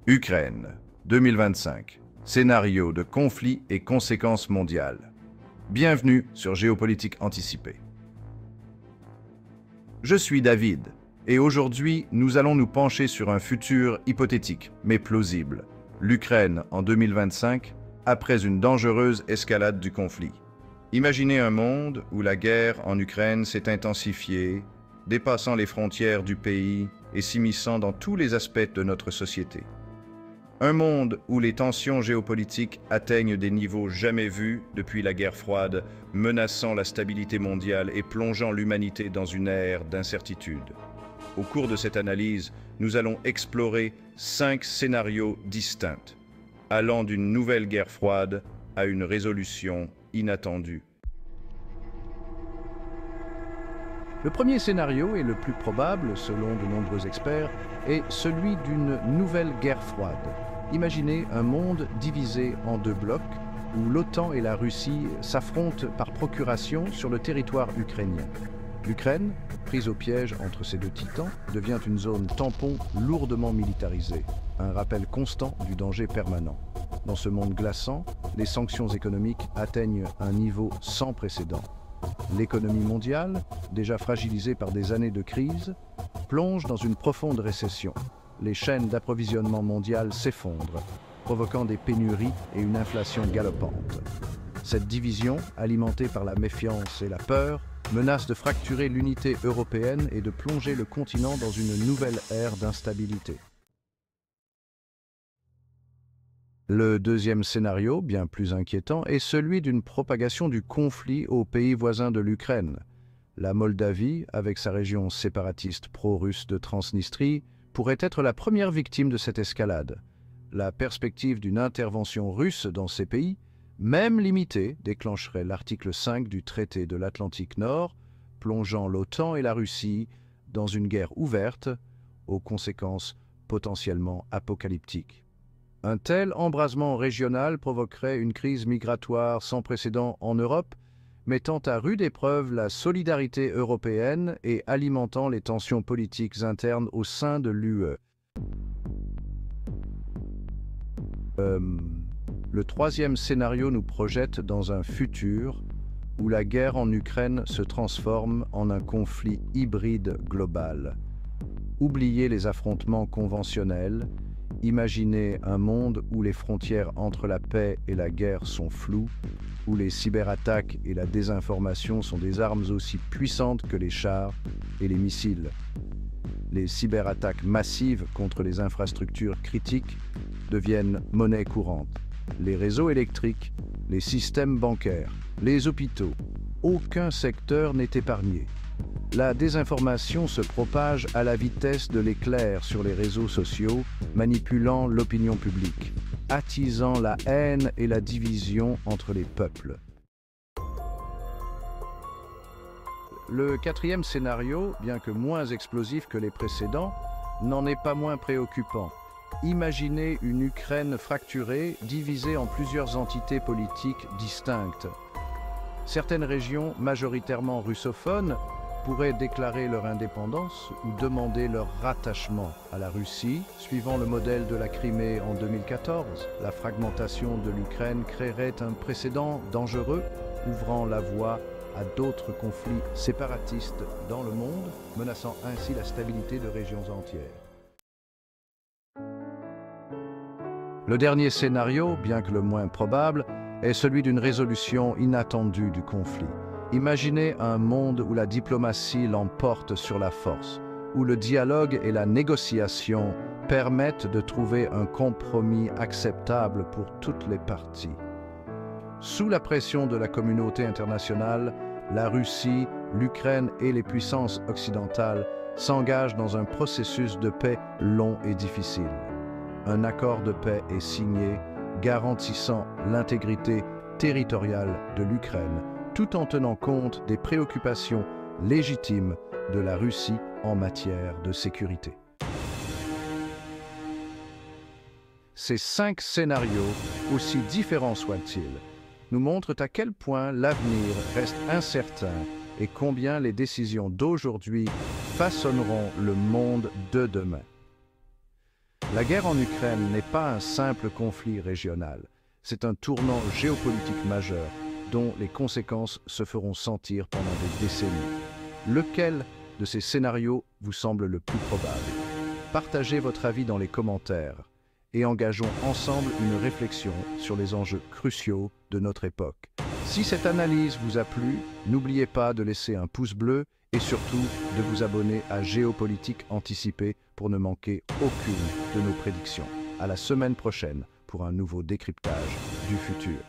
Ukraine, 2025. Scénario de conflit et conséquences mondiales. Bienvenue sur Géopolitique Anticipée. Je suis David, et aujourd'hui, nous allons nous pencher sur un futur hypothétique, mais plausible. L'Ukraine en 2025, après une dangereuse escalade du conflit. Imaginez un monde où la guerre en Ukraine s'est intensifiée, dépassant les frontières du pays et s'immisçant dans tous les aspects de notre société. Un monde où les tensions géopolitiques atteignent des niveaux jamais vus depuis la guerre froide, menaçant la stabilité mondiale et plongeant l'humanité dans une ère d'incertitude. Au cours de cette analyse, nous allons explorer 5 scénarios distincts, allant d'une nouvelle guerre froide à une résolution inattendue. Le premier scénario, et le plus probable, selon de nombreux experts, est celui d'une nouvelle guerre froide. Imaginez un monde divisé en 2 blocs, où l'OTAN et la Russie s'affrontent par procuration sur le territoire ukrainien. L'Ukraine, prise au piège entre ces 2 titans, devient une zone tampon lourdement militarisée, un rappel constant du danger permanent. Dans ce monde glaçant, les sanctions économiques atteignent un niveau sans précédent. L'économie mondiale, déjà fragilisée par des années de crise, plonge dans une profonde récession. Les chaînes d'approvisionnement mondiales s'effondrent, provoquant des pénuries et une inflation galopante. Cette division, alimentée par la méfiance et la peur, menace de fracturer l'unité européenne et de plonger le continent dans une nouvelle ère d'instabilité. Le deuxième scénario, bien plus inquiétant, est celui d'une propagation du conflit aux pays voisins de l'Ukraine. La Moldavie, avec sa région séparatiste pro-russe de Transnistrie, pourrait être la première victime de cette escalade. La perspective d'une intervention russe dans ces pays, même limitée, déclencherait l'article 5 du traité de l'Atlantique Nord, plongeant l'OTAN et la Russie dans une guerre ouverte, aux conséquences potentiellement apocalyptiques. Un tel embrasement régional provoquerait une crise migratoire sans précédent en Europe, mettant à rude épreuve la solidarité européenne et alimentant les tensions politiques internes au sein de l'UE. Le troisième scénario nous projette dans un futur où la guerre en Ukraine se transforme en un conflit hybride global. Oubliez les affrontements conventionnels. Imaginez un monde où les frontières entre la paix et la guerre sont floues, où les cyberattaques et la désinformation sont des armes aussi puissantes que les chars et les missiles. Les cyberattaques massives contre les infrastructures critiques deviennent monnaie courante. Les réseaux électriques, les systèmes bancaires, les hôpitaux, aucun secteur n'est épargné. La désinformation se propage à la vitesse de l'éclair sur les réseaux sociaux, manipulant l'opinion publique, attisant la haine et la division entre les peuples. Le quatrième scénario, bien que moins explosif que les précédents, n'en est pas moins préoccupant. Imaginez une Ukraine fracturée, divisée en plusieurs entités politiques distinctes. Certaines régions majoritairement russophones pourraient déclarer leur indépendance ou demander leur rattachement à la Russie, suivant le modèle de la Crimée en 2014. La fragmentation de l'Ukraine créerait un précédent dangereux, ouvrant la voie à d'autres conflits séparatistes dans le monde, menaçant ainsi la stabilité de régions entières. Le dernier scénario, bien que le moins probable, est celui d'une résolution inattendue du conflit. Imaginez un monde où la diplomatie l'emporte sur la force, où le dialogue et la négociation permettent de trouver un compromis acceptable pour toutes les parties. Sous la pression de la communauté internationale, la Russie, l'Ukraine et les puissances occidentales s'engagent dans un processus de paix long et difficile. Un accord de paix est signé, garantissant l'intégrité territoriale de l'Ukraine, tout en tenant compte des préoccupations légitimes de la Russie en matière de sécurité. Ces 5 scénarios, aussi différents soient-ils, nous montrent à quel point l'avenir reste incertain et combien les décisions d'aujourd'hui façonneront le monde de demain. La guerre en Ukraine n'est pas un simple conflit régional, c'est un tournant géopolitique majeur dont les conséquences se feront sentir pendant des décennies. Lequel de ces scénarios vous semble le plus probable? Partagez votre avis dans les commentaires et engageons ensemble une réflexion sur les enjeux cruciaux de notre époque. Si cette analyse vous a plu, n'oubliez pas de laisser un pouce bleu et surtout de vous abonner à Géopolitique Anticipée pour ne manquer aucune de nos prédictions. À la semaine prochaine pour un nouveau décryptage du futur.